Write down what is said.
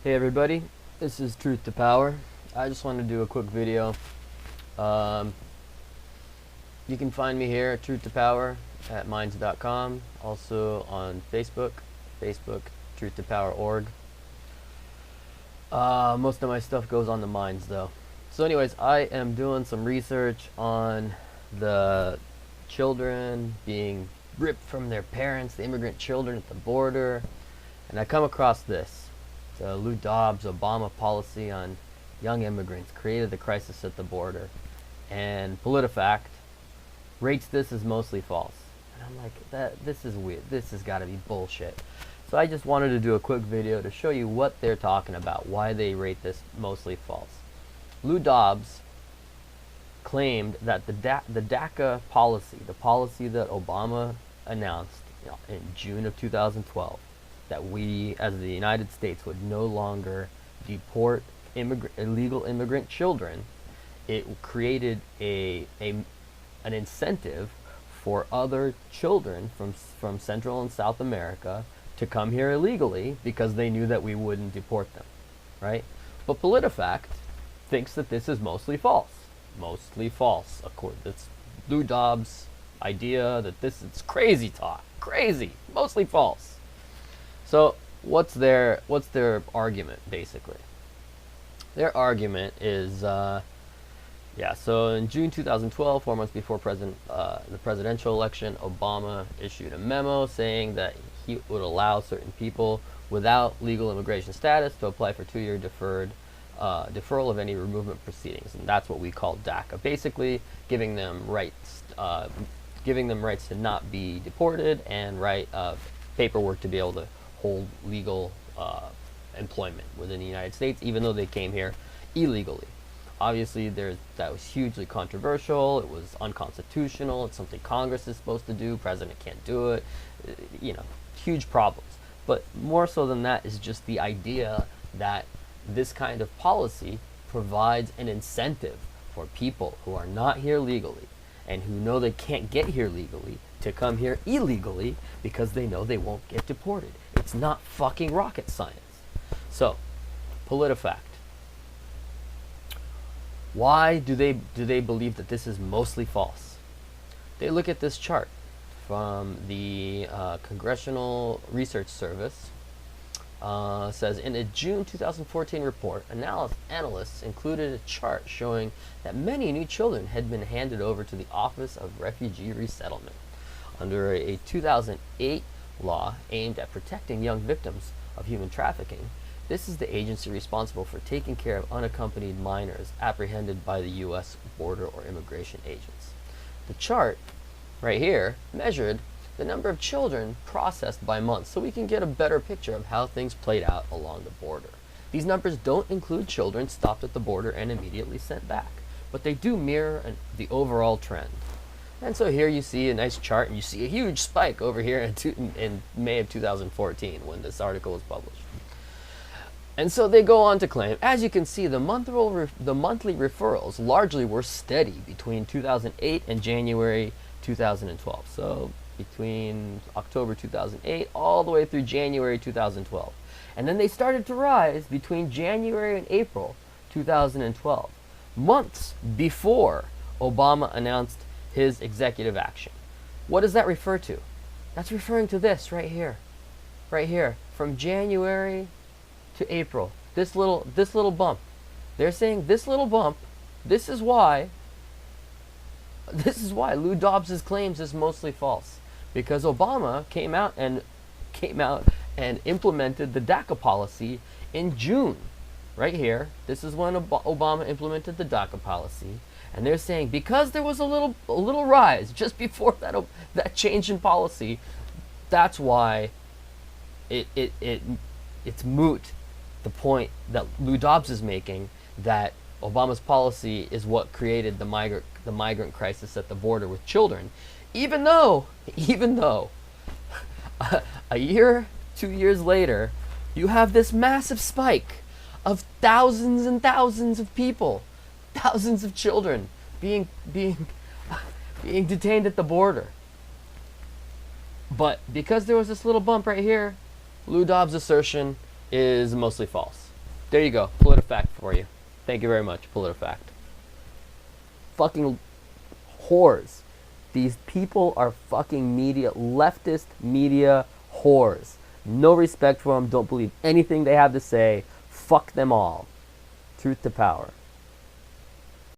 Hey everybody, this is Truth to Power. I just wanted to do a quick video. You can find me here at Truth to Power at minds.com. Also on Facebook, Truth to Power org. Most of my stuff goes on the Minds though. So anyways, I am doing some research on the children being ripped from their parents, the immigrant children at the border, and I come across this. The Lou Dobbs Obama policy on young immigrants created the crisis at the border, and Politifact rates this as mostly false. And I'm like, this is weird. This has got to be bullshit. So I just wanted to do a quick video to show you what they're talking about, why they rate this mostly false. Lou Dobbs claimed that the DACA policy, the policy that Obama announced in June of 2012, that we as the United States would no longer deport illegal immigrant children, it created an incentive for other children from Central and South America to come here illegally because they knew that we wouldn't deport them, right? But Politifact thinks that this is mostly false. Mostly false. It's Lou Dobbs' idea that it's crazy talk. Crazy. Mostly false. So what's their argument basically? Their argument is, so in June 2012, 4 months before the presidential election, Obama issued a memo saying that he would allow certain people without legal immigration status to apply for 2-year deferral of any removal proceedings, and that's what we call DACA. Basically, giving them rights to not be deported and paperwork to be able to hold legal employment within the United States, even though they came here illegally. Obviously, that was hugely controversial. It was unconstitutional. It's something Congress is supposed to do. President can't do it. Huge problems. But more so than that is just the idea that this kind of policy provides an incentive for people who are not here legally and who know they can't get here legally to come here illegally because they know they won't get deported. It's not fucking rocket science. So, Politifact. Why do they believe that this is mostly false? They look at this chart from the Congressional Research Service. Says in a June 2014 report, analysts included a chart showing that many new children had been handed over to the Office of Refugee Resettlement under a 2008 law aimed at protecting young victims of human trafficking. This is the agency responsible for taking care of unaccompanied minors apprehended by the U.S. Border or Immigration agents. The chart right here measured the number of children processed by month, so we can get a better picture of how things played out along the border. These numbers don't include children stopped at the border and immediately sent back, but they do mirror the overall trend. And so here you see a nice chart, and you see a huge spike over here in May of 2014 when this article was published. And so they go on to claim, as you can see, the monthly referrals largely were steady between 2008 and January 2012. So between October 2008 all the way through January 2012. And then they started to rise between January and April 2012, months before Obama announced his executive action. What does that refer to? That's referring to this right here. Right here, from January to April. This little bump. They're saying this little bump, this is why Lou Dobbs' claims is mostly false. Because Obama came out and implemented the DACA policy in June. Right here, this is when Obama implemented the DACA policy, and they're saying because there was a little rise just before that change in policy, that's why it's moot. The point that Lou Dobbs is making, that Obama's policy is what created the migrant crisis at the border with children, even though a year, 2 years later, you have this massive spike of thousands and thousands of people, thousands of children being detained at the border. But because there was this little bump right here, Lou Dobbs' assertion is mostly false. There you go. Politifact for you. Thank you very much, Politifact. Fucking whores. These people are fucking media, leftist media whores. No respect for them. Don't believe anything they have to say. Fuck them all. Truth to power.